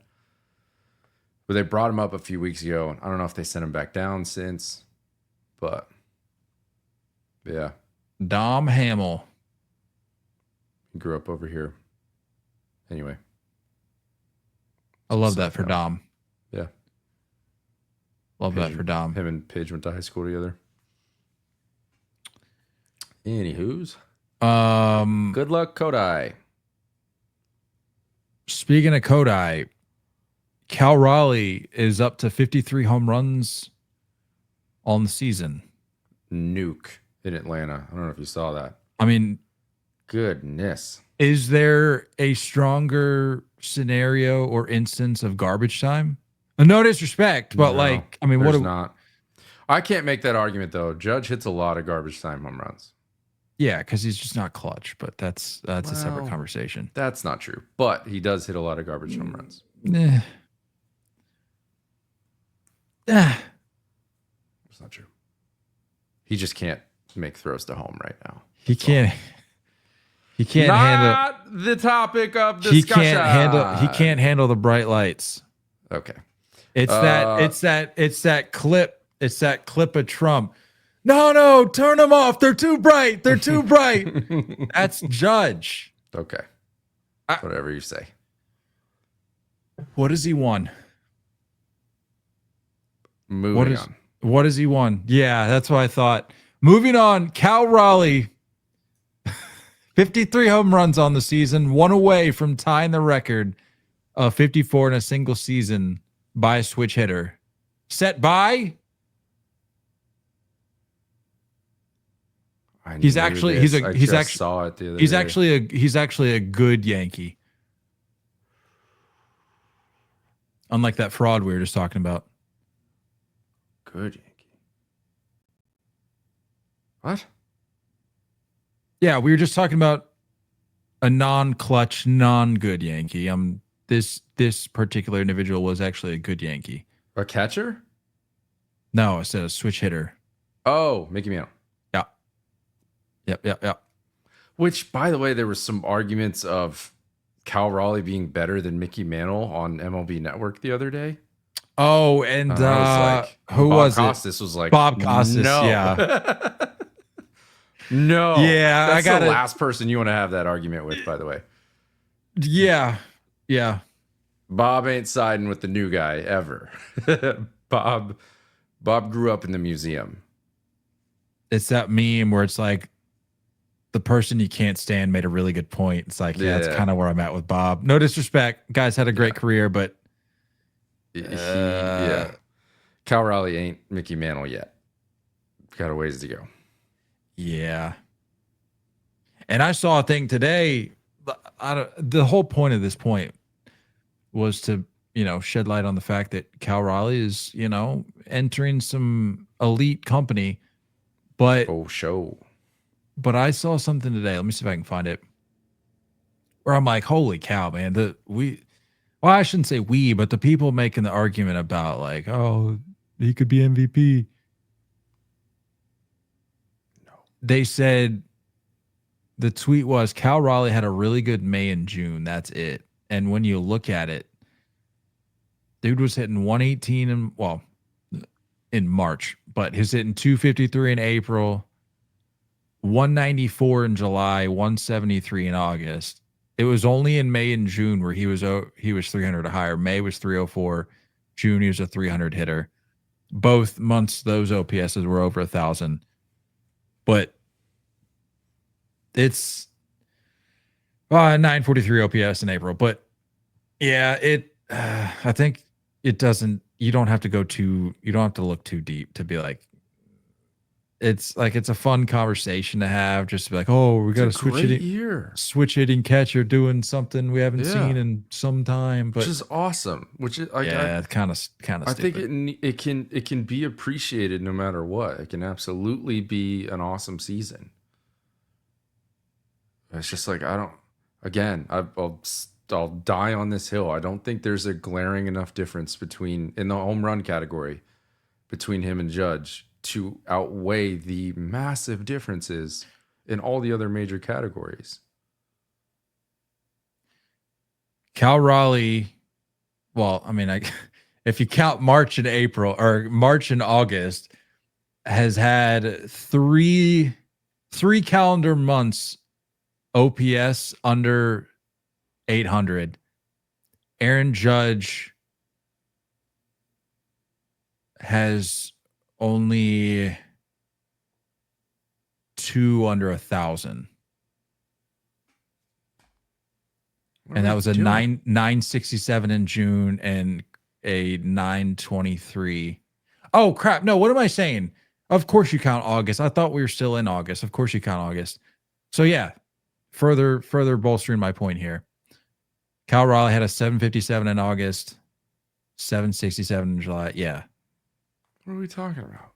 But they brought him up a few weeks ago. I don't know if they sent him back down since. But yeah. Dom Hamill. He grew up over here. Anyway. I love that for Dom. Yeah. Love that for Dom. Him and Paige went to high school together. Anywho's. Good luck, Kodai. Speaking of Kodai, Cal Raleigh is up to 53 home runs on the season. Nuke in Atlanta. I don't know if you saw that. I mean, goodness. Is there a stronger scenario or instance of garbage time? No disrespect, but there's not. I can't make that argument though. Judge hits a lot of garbage time home runs. Yeah, because he's just not clutch, but that's a separate conversation. That's not true, but he does hit a lot of garbage home runs. It's not true. He just can't make throws to home right now. He can't. He can't not handle the topic of discussion. He can't handle the bright lights. Okay. It's that clip. It's that clip of Trump. No, turn them off. They're too bright. They're too bright. That's Judge. Okay. Whatever you say. What has he won? Moving on. What has he won? Yeah, that's what I thought. Moving on, Cal Raleigh. 53 home runs on the season, one away from tying the record of 54 in a single season by a switch hitter. Set by. He's actually a good Yankee. Unlike that fraud we were just talking about. Good Yankee. What? Yeah, we were just talking about a non-clutch, non-good Yankee. This particular individual was actually a good Yankee. A catcher? No, I said a switch hitter. Oh, Mickey Mantle. Yeah. Yep. Which, by the way, there was some arguments of Cal Raleigh being better than Mickey Mantle on MLB Network the other day. Oh, and who was Costas was like Bob Costas. No. Yeah. No. Yeah, that's the last person you want to have that argument with, by the way. Yeah. Bob ain't siding with the new guy ever. Bob grew up in the museum. It's that meme where it's like the person you can't stand made a really good point. It's like, that's kind of where I'm at with Bob. No disrespect. Guy's had a great career, but Cal Raleigh ain't Mickey Mantle yet. Got a ways to go. Yeah. And I saw a thing today. The whole point of this point was to, shed light on the fact that Cal Raleigh is, entering some elite company. But But I saw something today. Let me see if I can find it. Where I'm like, holy cow, man. I shouldn't say we, but the people making the argument about like, oh, he could be MVP. They said the tweet was Cal Raleigh had a really good May and June. That's it. And when you look at it, dude was hitting 118 in March, but he's hitting 253 in April, 194 in July, 173 in August. It was only in May and June where he was 300 or higher. May was 304. June he was a 300 hitter. Both months those OPSs were over 1,000. But it's 943 OPS in April. But yeah, I think it doesn't. You don't have to look too deep to be like, it's a fun conversation to have. Just to be like, oh, we got to switch hitting catcher doing something we haven't seen in some time, but which is awesome. Which is like, it's kind of I think it can be appreciated no matter what. It can absolutely be an awesome season. It's just like I'll die on this hill. I don't think there's a glaring enough difference in the home run category between him and Judge to outweigh the massive differences in all the other major categories. Cal Raleigh, well, I mean, if you count March and August, has had three calendar months OPS under 800. Aaron Judge has only 2 under 1,000. And that was a 967 in June and a 923. Oh crap. No, what am I saying? Of course you count August. I thought we were still in August. Of course you count August. So yeah, further bolstering my point here. Cal Raleigh had a 757 in August, 767 in July. Yeah. What are we talking about?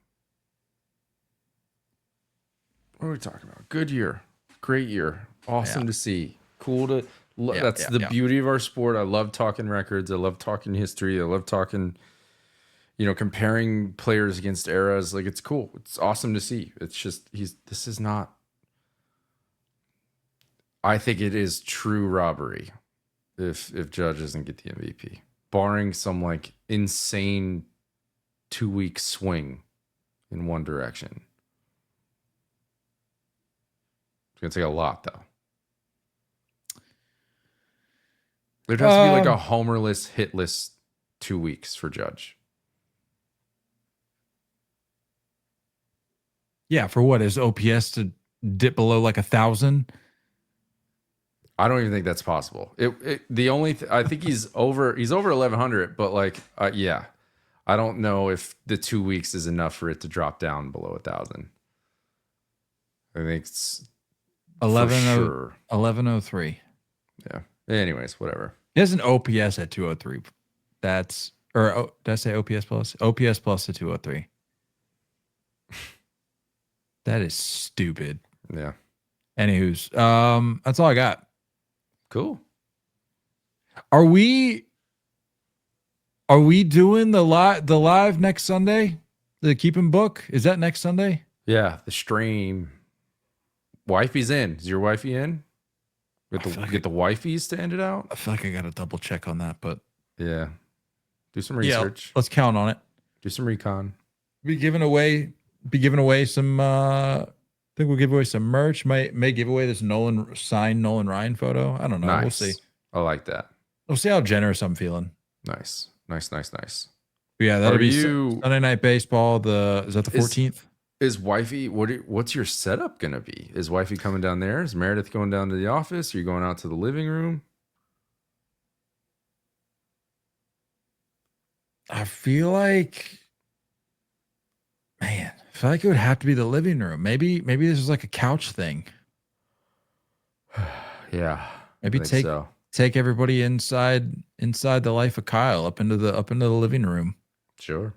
Good year. Great year. Awesome to see. Cool to that's the beauty of our sport. I love talking records. I love talking history. I love talking, comparing players against eras. Like, it's cool. It's awesome to see. It's just I think it is true robbery if Judge doesn't get the MVP, barring some like insane 2-week swing in one direction. It's gonna take a lot, though. There has to be like a homerless, hitless 2 weeks for Judge. Yeah, for what is OPS to dip below like 1,000? I don't even think that's possible. I think he's over 1,100, but like, I don't know if the 2 weeks is enough for it to drop down below 1,000. I think it's 1103. Yeah. Anyways, whatever. He has an OPS at 203. Did I say OPS plus? OPS plus to 203. That is stupid. Yeah. Anywho's, that's all I got. Cool. Are we doing the live next Sunday? The Keeping Book? Is that next Sunday? Yeah, the stream. Wifey's in. Is your wifey in? Get the wifeys to end it out? I feel like I got to double check on that, but yeah. Do some research. Yeah, let's count on it. Do some recon. Be giving away some I think we'll give away some merch. May give away this signed Nolan Ryan photo. I don't know. Nice. We'll see. I like that. We'll see how generous I'm feeling. Nice. Yeah, that'll be Sunday Night Baseball. Is that the 14th? Is wifey, what's your setup going to be? Is wifey coming down there? Is Meredith going down to the office? Are you going out to the living room? I feel like it would have to be the living room. Maybe this is like a couch thing. Yeah. Maybe take everybody inside the life of Kyle up into the living room. Sure.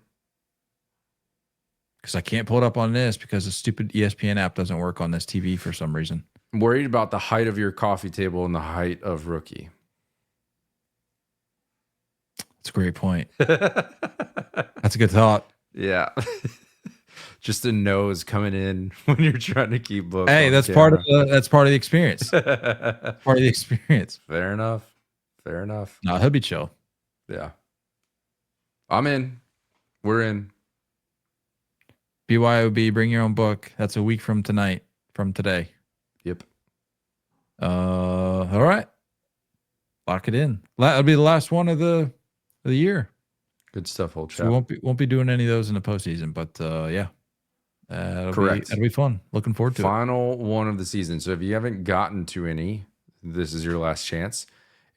Because I can't pull it up on this because the stupid ESPN app doesn't work on this TV for some reason. I'm worried about the height of your coffee table and the height of Rookie. That's a great point. That's a good thought. Yeah. Just a nose coming in when you're trying to keep book. Hey, that's part of the experience. Part of the experience. Fair enough. No, he'll be chill. Yeah. I'm in. We're in. BYOB, bring your own book. That's a week from today. Yep. All right. Lock it in. That'll be the last one of the year. Good stuff, old chap. So we won't be doing any of those in the postseason, but yeah. Correct. That'll be fun. Looking forward to Final one of the season. So if you haven't gotten to any, this is your last chance.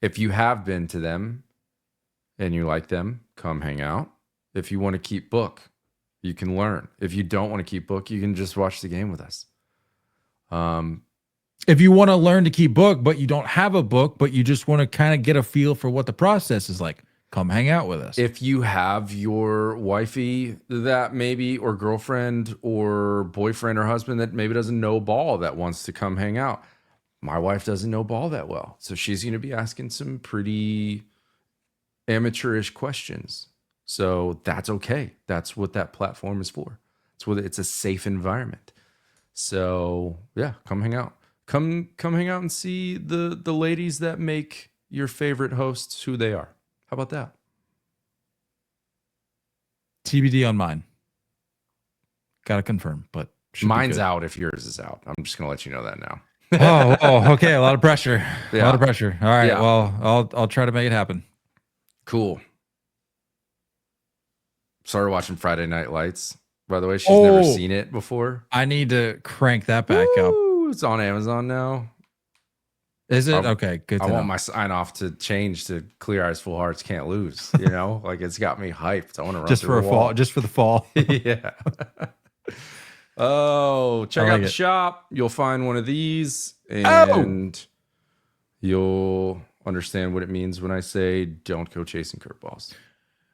If you have been to them and you like them, come hang out. If you want to keep book, You can learn. If you don't want to keep book, you can just watch the game with us. If you want to learn to keep book, but you don't have a book, but you just want to kind of get a feel for what the process is like, come hang out with us. If you have your wifey that maybe, or girlfriend or boyfriend or husband that maybe doesn't know ball that wants to come hang out, my wife doesn't know ball that well. So she's going to be asking some pretty amateurish questions. So that's okay. That's what that platform is for. It's a safe environment. So yeah, come hang out. Come hang out and see the ladies that make your favorite hosts who they are. How about that? TBD on mine. Gotta confirm, but mine's out if yours is out. I'm just gonna let you know that now. Okay. A lot of pressure. Yeah. A lot of pressure. All right. Yeah. Well, I'll try to make it happen. Cool. Started watching Friday Night Lights. By the way, she's never seen it before. I need to crank that back up. It's on Amazon now. Is it? Okay, good to I know. want my sign off to change to Clear Eyes Full Hearts Can't Lose. You know, like it's got me hyped. I want to run just through for a a wall. fall. Just for the fall. Yeah. Oh, check out like the it. shop. You'll find one of these, and you'll understand what it means when I say don't go chasing curveballs.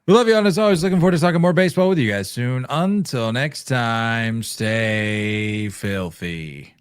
We love you, and as always, looking forward to talking more baseball with you guys soon. Until next time, stay filthy.